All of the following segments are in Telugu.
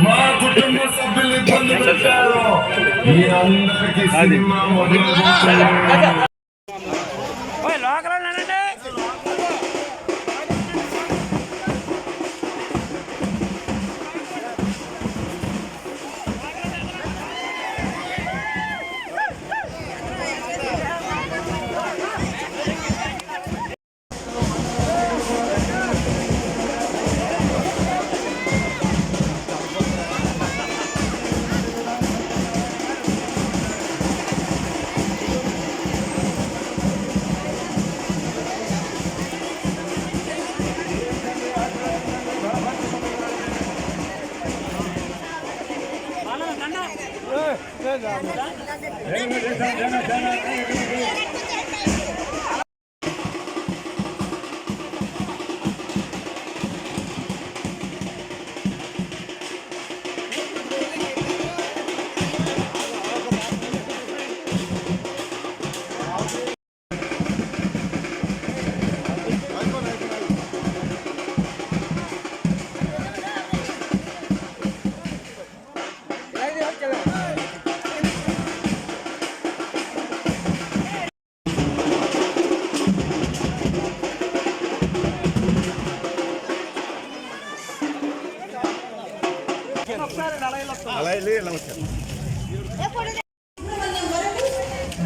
మా కుటుంబ సభ్యులు ఇబ్బంది పెట్టారు. మీ అందరికీ సినిమా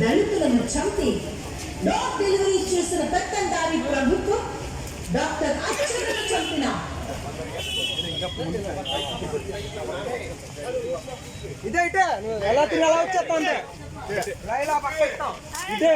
దళితులను చంపి డోర్ డెలివరీ చేసిన పెత్తందారి ప్రభుత్వం డాక్టర్ అచ్చెన్నాయుడును చంపిన ఇదే ఎలా తిరగాల వచ్చేస్తా ఉంటే రైలా పక్క ఇదే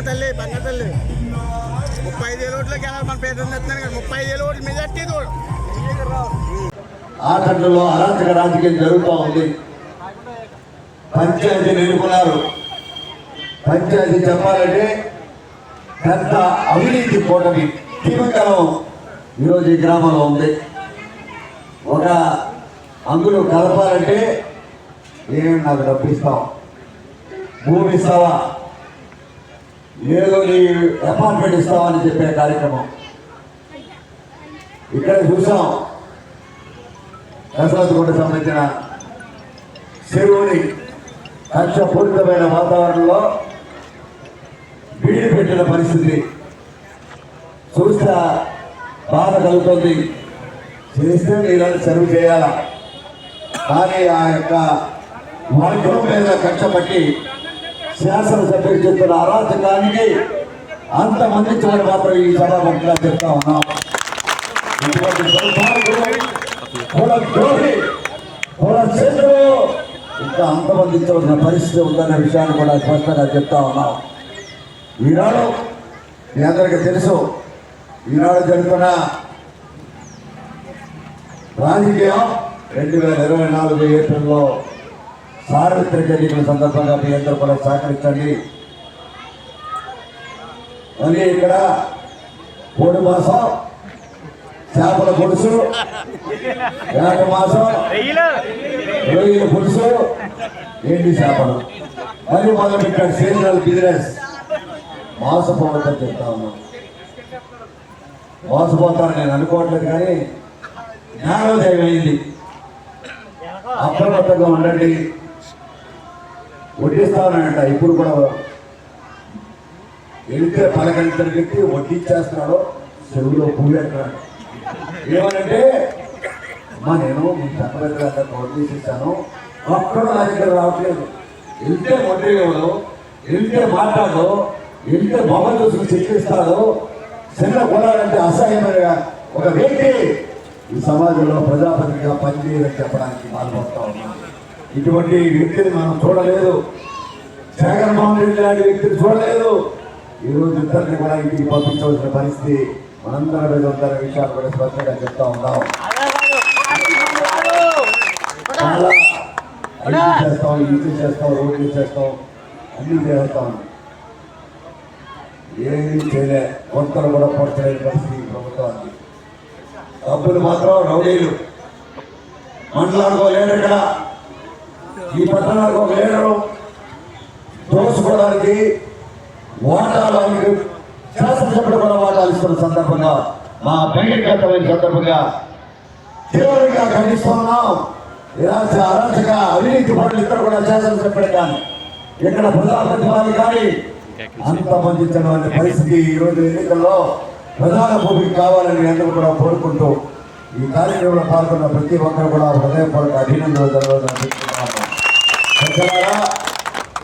తల్లి బంగ తల్లి 35,000 ఓట్లకి మన పేరు ఎత్తున్నాను కదా 35,000 ఓట్లు మెజార్టీ ఆఖండలో అరాచక రాజకీయం జరుగుతూ ఉంది. పంచాయతీ ఎన్నుకున్నారు. పంచాయతీ చెప్పాలంటే పెద్ద అవినీతి కూటమి తీవ్రకరం ఈరోజు ఈ గ్రామంలో ఉంది. ఒక అంగులు కలపాలంటే ఏమి నాకు డబ్బు ఇస్తావు, భూమి ఇస్తావా, ఏదో నీ అపార్ట్మెంట్ ఇస్తామని చెప్పే కార్యక్రమం ఇక్కడ చూసాం. దశరథకు సంబంధించిన చెరువుని కక్షపూరితమైన వాతావరణంలో వీడి పెట్టిన పరిస్థితి చూస్తే బాధ కలుగుతుంది. చేస్తే నీళ్ళని చెరువు చేయాల, కానీ ఆ యొక్క వర్గం మీద కక్ష పట్టి శాసనసభ్యులు చెప్తున్న అరాచకానికి అంతమంది చివరి మాత్రం ఈ సభాముఖంగా చెప్తా ఉన్నాం. ఇటువంటి కుల ద్రోహి కుల చేతులు ఇంకా అంతమందించవలసిన పరిస్థితి ఉందన్న విషయాన్ని కూడా స్పష్టంగా చెప్తా ఉన్నాం. ఈనాడు మీ అందరికీ తెలుసు, ఈనాడు జరుగుతున్న రాజకీయం 2024 ఏప్రిల్లో సార్వత్రిక ఎన్నికల సందర్భంగా మీ అందరూ కూడా సహకరించండి. మళ్ళీ ఇక్కడ కోడి మాసం, చేపల పులుసు, వేట మాసం, రొయ్యల పులుసు, ఏంటి చేపలు మళ్ళీ మొదలుపెట్టాడు సీజనల్ బిజినెస్. మోసపోవద్దని చెప్తా ఉన్నాను. మోసపోతాను నేను అనుకోవట్లేదు, కానీ జ్ఞానోదయం అయింది. అప్రమత్తంగా ఉండండి. వడ్డిస్తానంట ఇప్పుడు కూడా వెళ్తే పలకరించని వ్యక్తి వడ్డించేస్తున్నాడు, చెరువులో పూయెట్టాడు. ఏమనంటే అమ్మా నేను మీ చక్కగా వడ్డీసేసాను, ఒక్కడు నా దగ్గర రావట్లేదు. వెళ్తే వడ్డీ ఇవ్వడు, వెళ్తే మాట్లాడు, వెళ్తే మొబైల్ చూసుకుని చెక్కిస్తాడు. చిన్న కులాలంటే అసహ్యమైన ఒక వ్యక్తి ఈ సమాజంలో ప్రజాపతిగా పనిచేయాలని చెప్పడానికి బాధపడతా ఉన్నాం. ఇటువంటి వ్యక్తిని మనం చూడలేదు. జగన్మోహన్ రెడ్డి లాంటి వ్యక్తిని చూడలేదు. ఈరోజు ఇద్దరిని కూడా ఇంటికి పంపించవలసిన పరిస్థితి మనందరి మీద ఉందన్న విషయాలు కూడా స్పష్టంగా చెప్తా ఉన్నాం. చాలా ఐటీ చేస్తాం, ఇంటి చేస్తాం, రోడ్లు చేస్తాం, అన్నీ చేస్తాం. ఏమీ చేయలే, కొంతలు కూడా పొడచలేని పరిస్థితి ప్రభుత్వానికి. డబ్బులు మాత్రం రౌడీలు. మండలానికి ఒక లీడర్, ఇక్కడ ఈ పట్టణానికి ఒక లీడరు దోసుకోవడానికి వాటాలు శాసనసభ్యులు కూడా వాటాలు ఇస్తున్న సందర్భంగా, మా బహిర్గతమైన సందర్భంగా తీవ్రంగా ఖండిస్తా ఉన్నాం. అరాచక అవినీతి పనులు ఇద్దరు కూడా శాసనసభ్యులు కానీ ఇక్కడ ప్రజాప్రతినిధులు కానీ అంతమందించిన పరిస్థితి ఈరోజు ఎన్నికల్లో ప్రధాన భూమికి కావాలని అందరూ కూడా కోరుకుంటూ ఈ కార్యక్రమంలో పాల్గొన్న ప్రతి ఒక్కరు కూడా హృదయపూర్వక అభినందనలు జరగాలని చెప్తున్నాము.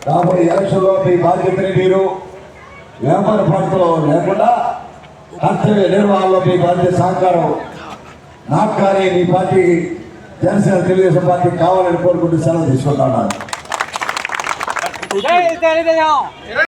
రాబోయే ఎలక్షన్లో మీ బాధ్యతని మీరు వ్యాపార పార్టీలో లేకుండా కర్తవ్య నిర్వహణలో మీ బాధ్యత సహకారం నాకు కానీ మీ పార్టీ జనసేన తెలుగుదేశం పార్టీ కావాలని కోరుకుంటూ సెలవు తీసుకుంటున్నాను.